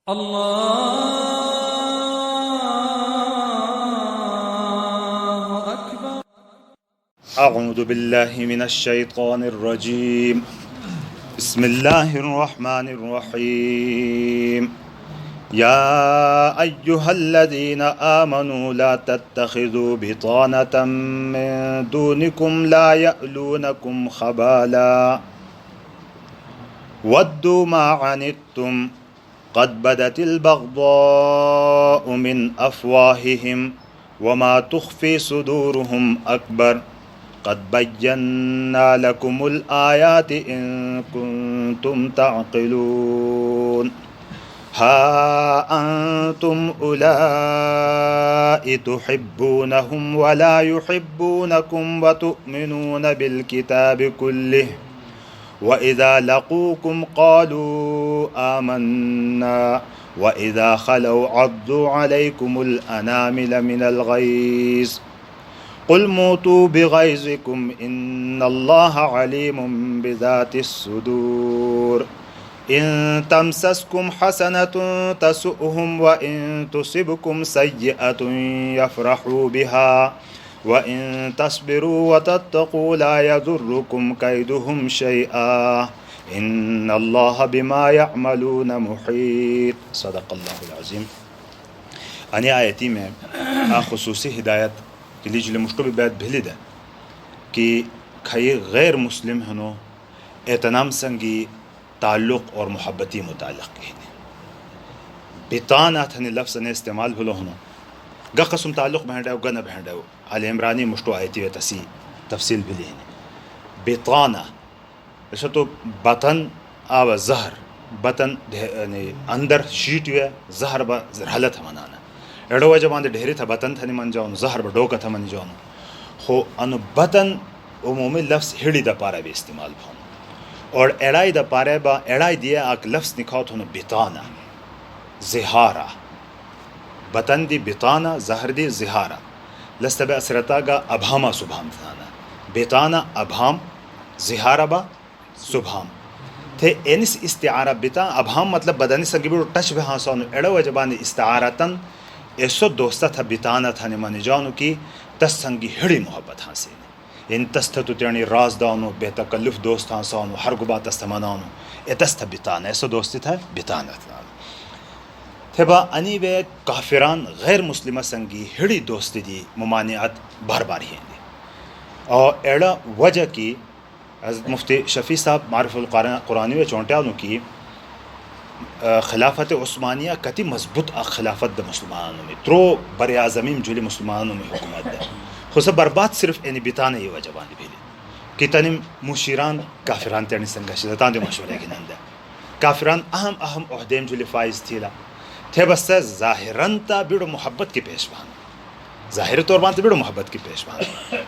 अल्लाहु अकबर। अऊज़ु बिल्लाहि मिनश्शैतानिर्रजीम। बिस्मिल्लाहिर्रहमानिर्रहीम। या अय्युहल्लज़ीना आमनू ला तत्तखिज़ू बितानतम मिन दूनिकुम ला यअलूनकुम खबाला वद्दू मा अनित्तुम क़द बदतिल बग़दाउ मिन अफ़वाहिहिम वमा तुख़फ़ी सुदूरुहुम अकबर क़द बय्यन्ना लकुमुल आयाति इन कुन्तुम तअक़िलून। हा अंतुम उलाइ तुहिब्बूनहुम वला युहिब्बूनकुम व तुअमिनून बिल किताबि कुल्लिहि व इज़ा लक़ूकुम क़ालू आमन्ना व इज़ा ख़लौ अद्दू अलैकुमुल अनामिल मिनल ग़ैज़ क़ुल मूतू बिग़ैज़िकुम इन्नल्लाह अलीमुम बिज़ातिस सुदूर। इन तमसस्कुम हसनतुन तसुअहुम व इन तुसिबकुम सय्यअतुन यफ़रहू बिहा व इन तस्बिरू व तत्तक़ू ला यज़ुर्रुकुम कैदुहुम शैआ इन्नल्लाह बिमा यअमलून मुहीत। सदक़ल्लाहुल अज़ीम। अनि आयती में खुसूसी हिदायत के लिए जुले मुश्किल बात भेली दे कि खई गैर मुस्लिम हनो एतनाम संगी ताल्लुक़ और मोहब्बती मुताल्लिक़ कहने बिताना थने लफ्ज़ ने इस्तेमाल भलो हनो ग कसम ताल्लुक़ भेंडाओ ग न भेंडाओ आल इमरानी मुश्तो आयती व तसी तफसील भी लेने बिताना ऐसा तो बतन आव जहर बतन अंदर शीट हुआ जहर ब जरहलत मनाना एडो वजह बांधे ढेरे था बतन थने मन जाओ जहर ब डोका था मन जाओ हो अनु बतन उमूमी लफ्ज़ हिड़ी द पारा भी इस्तेमाल भाव और एड़ाई द पारे बा एड़ाई दिया आक लफ्ज़ निखाओ थोनो बिताना ज़िहारा बतन दी बिताना जहर दी ज़िहारा लस्तबे असरता गा अभामा सुभाम थाना बिताना अभाम ज़िहारा बा सुभाम थे एनिस इस्तिआरा बिता अभाम मतलब बदनी संगी बिड़ो टच बे हांसोन एड़ो वजबानी इस्तिआरतन ऐसो दोस्ता था बिताना था ने माने जानो की तस संगी हिड़ी मोहब्बत हांसे इन तस्थ तो तेणी राज दानो बेतकल्लुफ दोस्त हांसोन हर गुबा तस्थ मनानो ए तस्थ बिताना ऐसो दोस्ती था बिताना था थेबा अनि वे काफिरान गैर मुस्लिम संगी हिड़ी दोस्ती दी मुमानियत बार बार ही और एड़ा वजह की मुफ्ती शफ़ी साहब मारिफुल कुरानी व चौंटियानु की खिलाफत उस्मानिया कति मजबूत खिलाफत द मुसलमानों में त्रो बर आज़मीम जुली मुसलमानों में हुकूमत है खुद बर्बाद सिर्फ यानी बिताने ये वजबान भी कि तनिम मुशीरान काफिरान तेनी संघर्ष दे मशवरे के नंदा काफिरान अहम अहम अहदेम जुली फाइज थीला थे बस ज़ाहिरन ता बिड़ो मोहब्बत की पेशवान ज़ाहिर तौर पर बिड़ो मोहब्बत की पेशवान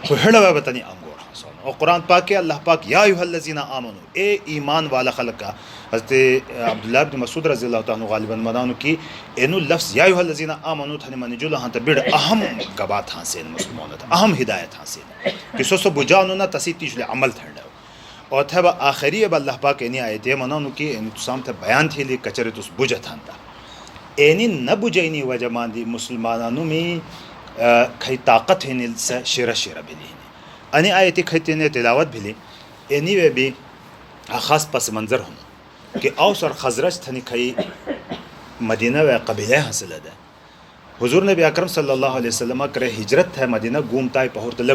तो हेड़ा बतनी अंगोर और कुरान पाक के अल्लाह पाक या अय्युहल्लज़ीना आमनू ए ईमान वाला खलक का हज़रत अब्दुल्लाह इब्न मसूद रज़ियल्लाहु ताला गालिबन मदानु की एनु लफ्ज़ या अय्युहल्लज़ीना आमनू थने मन जुल हां त बिड़ अहम गबात हासिल मुसलमान था अहम हिदायत हासिल कि सो बुजानो ना तसी तिजले अमल थंडा और थे आखिरी अब अल्लाह पाक एनी आयते मनानु की एनु तुसाम थे बयान थी ली कचरे तुस बुझ थांता एनी न बुझैनी वजह मांदी मुसलमानानु में खई ताकत है निल से शेरा शेरा बिली अनि आयती खैती ने तिलावत भिली एनी वे भी ख़ास पस मंज़र हूँ कि औस और खजरज थनी खई मदीना व कबीले हासिल है हुजूर नबी अकरम सल्लल्लाहु अलैहि वसल्लम करे हिजरत है मदीना घूमता है पहुर तो ले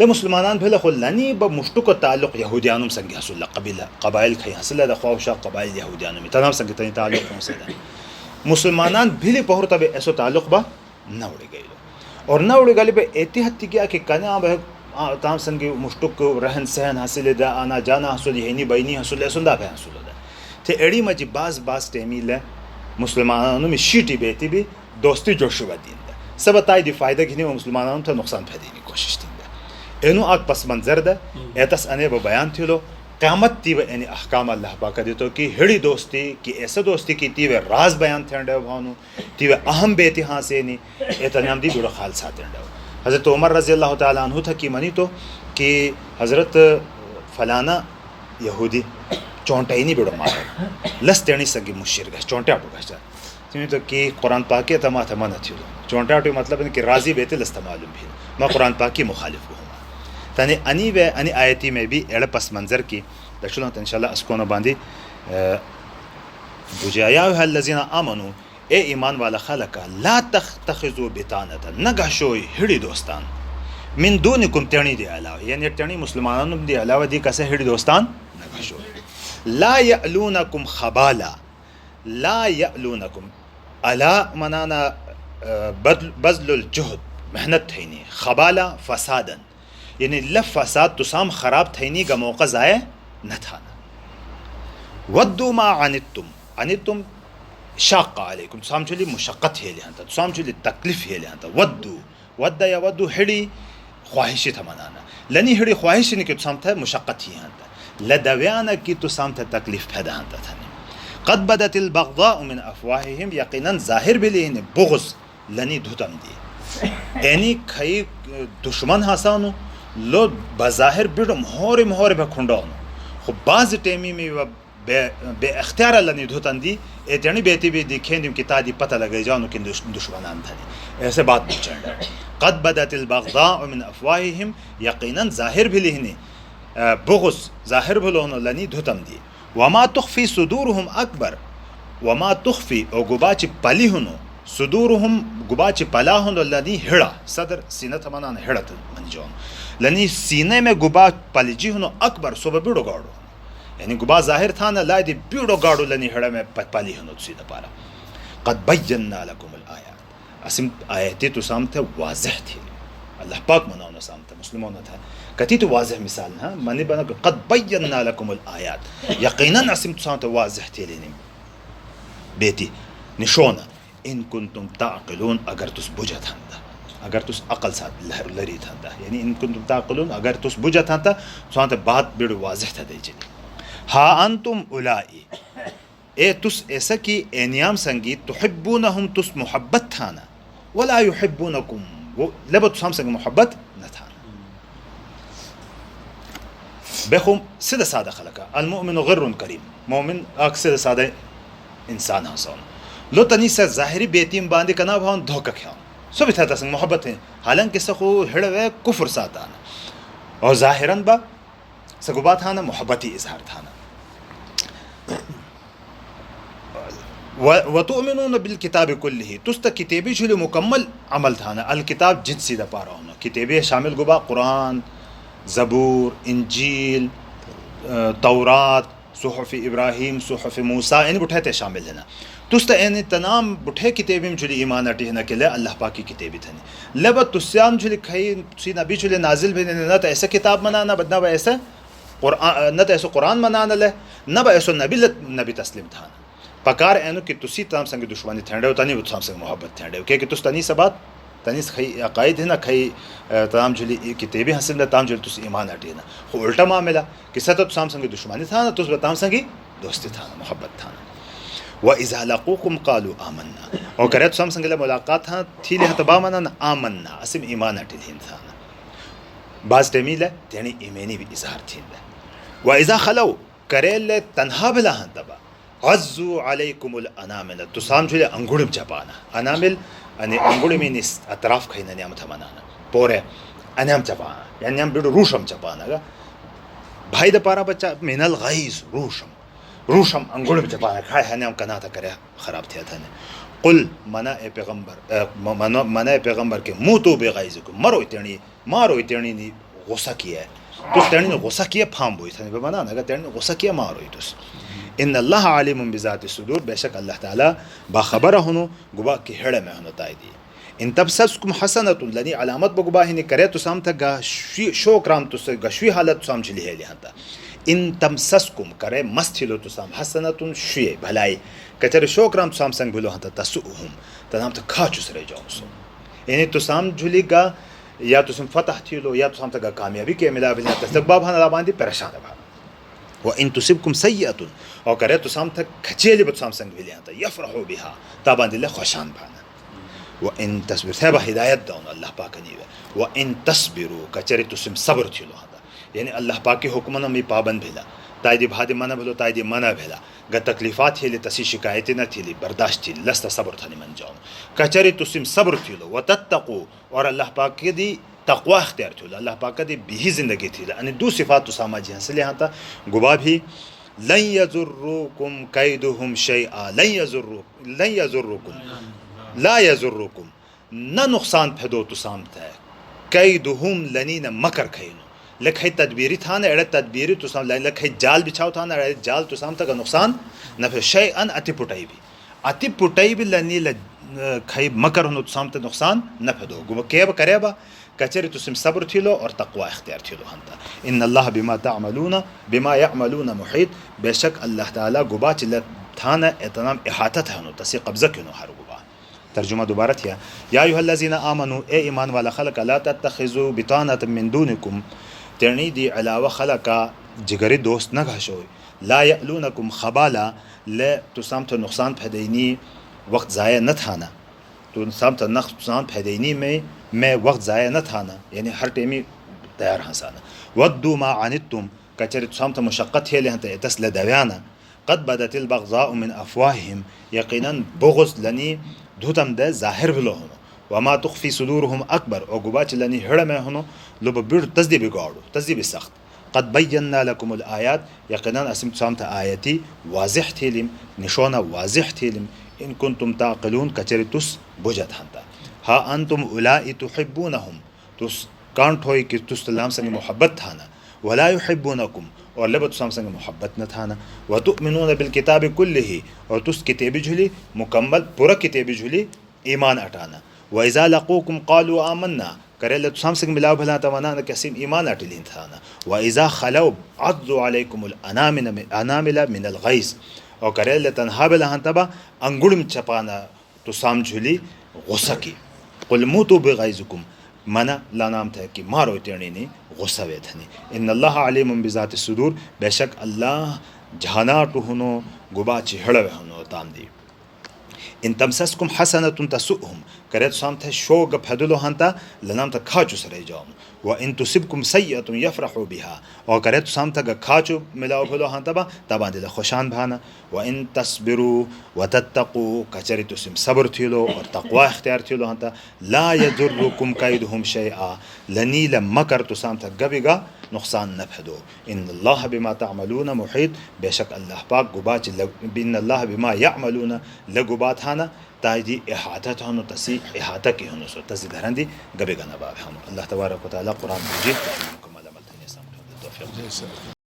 मुसलमानान भेला खुल्लानी ब मुश्तु को ताल्लुक़ यहूदियानुम संगी हसुल्ला कबीला कबाइल खई हासिल है ख्वाशा कबाइल यहूदियानुम तनाम संगी तनी ताल्लुक़ हासिल है मुसलमानान भिली पहुर तब ऐसो ताल्लुक़ बा न उड़ गई और न उड़ी गली पे एतिहद किया कि कना बह ताम संगी मुश्तुक रहन सहन हासिल दा आना जाना हसुल हेनी बैनी हसुल सुंदा पे हसुल दा थे एड़ी मजी बाज बाज टेमिल मुसलमानों में शीटी बेती भी दोस्ती जोशुवा दिन दा सब ताई दी फायदा घिने मुसलमानों थे नुकसान फैदी की कोशिश दिन दा एनु आग पस मंजर दा एतस अने ब बयान थिलो क़यामत ती व यानी अहकाम अल्लाह पाक दे तो कि हिड़ी दोस्ती कि ऐसा दोस्ती की ती वे राज बयान थेंडे भानु ती वे अहम बेती हाँ से नहीं एतनाम दी बुरा खाल साथ थेंडे हज़रत उमर रज़ी अल्लाह ताला अन्हु था कि मनी तो कि हज़रत फलाना यहूदी चौंटाई बेड़ो मार लस तेणी सगी मुशिर गए चौंटाटो गए तुम्हें तो कि कुरान पाक के तमा थमा न थी चौंटाटो मतलब कि राजी बेते लस्ता मालूम भी मैं कुरान पाक की मुखालिफ हूँ तने अनी व अनी आयती में भी एड़ पस मंजर की दशुल इंशाल्लाह अस्को न बांधी बुझाया हल्लज़ीना आमनू ए ईमान वाला खलका ला तख्तखिजू बितानत न गशो हिड़ी दोस्तान मिन दूनिकुम तेणी दे अलावा यानी तेणी मुसलमानों दे अलावा दी कसे हिड़ी दोस्तान न गशो ला यअलूनकुम खबाला ला यअलूनकुम अला मनाना बज़लुल जुहद मेहनत थईनी खबाला फसादन यानी लफ फसाद तुसाम खराब थईनी का मौका ज़ाय न था वद्दू मा अनितुम शाक़ा अलैकुम तुसाम चली मुशक्क़त है लिहां था तुसाम चली तकलीफ है लिहां था वद्दू वद्दा या वद्दू हिड़ी ख्वाहिशी था मनाना लनी हिड़ी ख्वाहिशी नहीं कि तुसाम था मुशक्क़त ही हाँ था लदव्याना की तुसाम था तकलीफ पैदा हाँ था क़द बदतिल बग़ज़ा मिन अफ़वाहिहिम यक़ीनन ज़ाहिर भी लेने बुग़्ज़ लनी धुतम दी यानी खई दुश्मन हसानो लो बज़ाहिर बिड़ो मोहरे मोहरे पे खुंडानो खो बाज़ टेमी में व बे अख्तियार लनी धुतन दी ए जनी बेती भी दिखे निम कि तादी पता लगे जानो कि दुश्मनान था ऐसे बात पूछा क़द बदतिल बग़ज़ा मिन अफ़वाहिहिम यक़ीनन ज़ाहिर भी लेने बुग़्ज़ ज़ाहिर भलोनो लनी धुतम दी वमा तुख्फी सुदूरुहुम अकबर वमा तुख्फी और गुबाची पली हुनो सुदूरुहुम गुबाची पला हुनो लनी हिड़ा सदर सीना थमाना हिड़त मन जोन लनी सीने में गुबा पलिजी हुनो अकबर सुबह बिड़ो गाड़ो यानी गुबा ज़ाहिर था ना लादी बिड़ो गाड़ो लनी हिड़ा में पली हुनो सीधा पारा क़द बय्यन्ना लकुमुल आयात असिम आयती तो सामते वाज़ह थी अल्लाह पाक मनाओ ना सामते मुस्लिमों ना था कती तो वाज़ह मिसाल हाँ मनी बना क़द बय्यन्ना लकुमुल आयात यक़ीनन असिम तो सामते वाज़ह थी लेने बेटी निशोना इन कुंतुम ताक़िलून अगर तुस बुझा था अगर तुस अकल साथ लरी था यानी इन कुंतुम ताक़िलून अगर तुस बुझा था सामते बात बिड़ वाज़ह था दे चली हा अंतुम उलाई ए तुस ऐसा कि एनियाम संगीत तुहिब्बूनहुम तुस मोहब्बत था ना वला युहिब्बूनकुम वो लब तुसाम संग मोहब्बत न था बेखुम सीधा सादा खलका अलमुमिनु गिर्रुन करीम मोमिन आक सीधा सादा इंसान हसन लो तनी से ज़ाहिरी बेतीम बांधी कना भावन धोखा ख्याम सो भी था संग मोहब्बत है हालांकि सखो हिड़वे कुफ्र साताना और ज़ाहिरन बा सगुबा था ना मोहब्बती इजहार था ना वतुमिनून बिल किताब कुल्लिही तुस्त किताबी जुल मुकम्मल अमल था ना अल किताब जित सीधा पा रहा हूँ किताबी शामिल गुबा कुरान ज़बूर इंजील तौरात सुहफ़ इब्राहीम सुहफ़ मूसा इन बुठे शामिल है ना तुस्त इन तनाम बुठे किताबी में जुली ईमान अटी है ना के लिए अल्लाह पाक की किताबी थी लब तुस्याम जुली खई सी नबी जुले नाजिल भी न तो ऐसा किताब मनाना बदना व ऐसा कुरान न तो ऐसा कुरान मनाना ले न ब ऐसा नबी तस्लीम था पकार एनो कि तुसी तमाम संग दुश्मनी थेंडे हो तनी तुसाम संग मोहब्बत थेंडे हो कि तुस तनी सबात तनी खई अकायद है ना खई तमाम जुली किताबी हासिल ना तमाम जुली तुस ईमान अटी ना उल्टा मामला कि सत तुसाम संग दुश्मनी था ना तुस बताम संगी दोस्ती था ना मोहब्बत था ना व इज़ा लक़ूकुम क़ालू आमन्ना और करे तुसाम संग मुलाकात था थी ले तबा मना ना आमन्ना असिम ईमान अटी था ना बाज टेमीला तेनी ईमानी भी इजहार थी व इज़ा खलौ करे ले तन्हा भला हां तबा अज़्ज़ू अलैकुमुल अनामिल तुसाम जुले अंगुड़म चपाना अनामिल अने अंगुड़ में निस अतराफ खैना नियम थमाना पोरे अनाम चपाना यानी हम बिडो रूशम चपाना गा भाई द पारा बच्चा मिनल गैज़ रूशम अंगुड़ में चपाना खाए है नाम कना था करे खराब थिया था ने कुल मना ए पैगंबर के मुंह तो बेगैज़कुम मरो इतनी मारो इतनी नी गुस्सा किया तो तेनी ने गुस्सा किया फाम बोई था बना ना तेनी ने गुस्सा किया मारो इतुस इन अल्लाह आलिमुम बिज़ाति सुदूर बेशक अल्लाह ताला बाखबर होनो गुबा की हेड़ में होनो ताई दी इन तबसस्कुम हसनतुन लनी अलामत बगुबा ही ने करे तो साम था शोकराम तो से गशवी हालत साम चली है लिहां था इन तमसस्कुम करे मस्थिलो तो साम हसनतुन शुए भलाई कचरे शोकराम तो साम संग भलो हता तसुहुम तनाम तो खा चुस रह जाओ सो इन्हें तो साम जुली का या तो तुम फतह थी लो या तो साम तक कामयाबी के मिला बिना तसबाब हना बांधी परेशान है व इन तुसिबकुम सय्यतुन और करे तो साम तक खचेली बत साम संग भी आता यफरहु बिहा ताबान दिल खुशान भाना व इन तस्बिर थबा हिदायत दाउन अल्लाह पाक ने व इन तस्बिरु कचरे तुसिम सब्र थी लो हता यानी अल्लाह पाक के हुक्मन में पाबंद भेला ताइदी भादे मना भलो ताइदी मना भेला ग तकलीफात थी तसी शिकायतें न थी बर्दाश्त थी लस्त सब्र था मन जाओ कचरी तुसिम सब्र थी लो व तत्तकू और अल्लाह पाक के दी तकवा अख्तियार थी अल्लाह पाक दी बिही जिंदगी थी अने दू सिफात तो सामा जी हंसले हाँ था गुबा भी लन यजुर्रुकुम कैदुहुम शैआ लन यजुर्रुकुम ला यजुर्रुकुम न नुकसान फदो तो सामता है कैदुहुम लनी न मकर खैनो लखई तदबीरी था ना एड़े तदबीरी तो साम लखई जाल बिछाओ था ना एड़े जाल तो साम तक नुकसान न फिर शय अन अति पुटाई भी लनी ल खई मकर हो तो साम तक नुकसान न फदो गुब केब करेबा कचरे तो सिम सब्र थी लो और तकवा इख्तियार थी लो हंता इन अल्लाह बिमा यअमलून मुहीत बेशक अल्लाह ताला गुबा चिल्ला था ना इतनाम इहाता था नो तसे कब्जा क्यों हर गुबा तर्जुमा दोबारा थिया या अय्युहल्लज़ीना आमनू ए ईमान वाला खलक ला तत्तखिज़ू बितानतम मिन दूनिकुम तेरनी दी अलावा खलका जिगरी दोस्त न घाशो ला यअलूनकुम खबाला ले तो साम तो नुकसान फैदैनी वक्त ज़ाया न थाना तो साम तो नुकसान फैदैनी में वक्त ज़ाया न थाना यानी हर टेमी तैयार हंसाना वद्दू मा अनित्तुम कचरे तो साम तो मुशक्क़त है लेहं तो तस्ल दव्याना क़द बदतिल बग़ज़ाउ मिन अफ़वाहिहिम यकीनन बुग़्ज़ लनी धुतम दे ज़ाहिर भलो होनो वमा तुख्फी सुदूरहुम अकबर और गुबा चलनी हिड़ में होनो लब बिड़ तस्दीब गाड़ो तस्दीब सख्त क़द बय्यन्ना लकुमुल आयात यकीनन असम सामत आयती वाज़िह थीलिम निशाना वाज़िह थीलिम इन कुंतुम ताक़िलून कचरे तुस बुझत हंता हा अंतुम उलाई तुहिब्बूनहुम तुस कांट होई कि तुस तलाम संग मोहब्बत थाना वला युहिब्बूनकुम और लबत साम संग मोहब्बत न थाना व तुमिनून बिल किताब कुल्लिही और तुस किताबी झुली मुकम्मल पूरा किताबी झुली ईमान अटाना व इज़ा लक़ूकुम क़ालू आमन्ना करे तो साम संग मिलाव भला तवाना न कसीम ईमान अटलिन थाना व इज़ा खलौ अज़्ज़ु अलैकुमुल अनामिला मिनल गैज़ और करे तनहा भला तबा अंगुड़म चपाना तो साम झुली गुस्सा की कुल मूतू बिग़ैज़िकुम मना लानाम था कि मारो टेणी ने गुस्सा वे थनी इन अल्लाह अलीमुम बिज़ाति सुदूर बेशक अल्लाह जहाना टुहनो गुबा चिहड़ हनो ताम दी इन तमसस्कुम हसनतुन तसुहुम करे तो साम थे शोग फदलो हंता लनाम था खाचु सरे जाओ व इन तुसिबकुम सय्यतुन यफरहु बिहा और करे तो साम था खाचु मिलाओ भलो हंता बा तबा दिल खुशान भाना व इन तस्बिरु व तत्तकू कचरी तुसिम सब्र थिलो और तकवा इख्तियार थिलो हंता ला यजुर्रुकुम कैदुहुम शैआ लनी लमकर तो साम था गबिगा नुकसान न फदो इन अल्लाह बिमा तअमलून मुहीत बेशक अल्लाह पाक गुबा बिन अल्लाह बिमा यअमलून लगुबा थाना ताजी इहाता थानो तसी इहाता की होनो सो तसी धरंदी गबे गना बाब हम अल्लाह तबारक व तआला कुरान मजीद को मुकम्मल अमल तने सामने तौफीक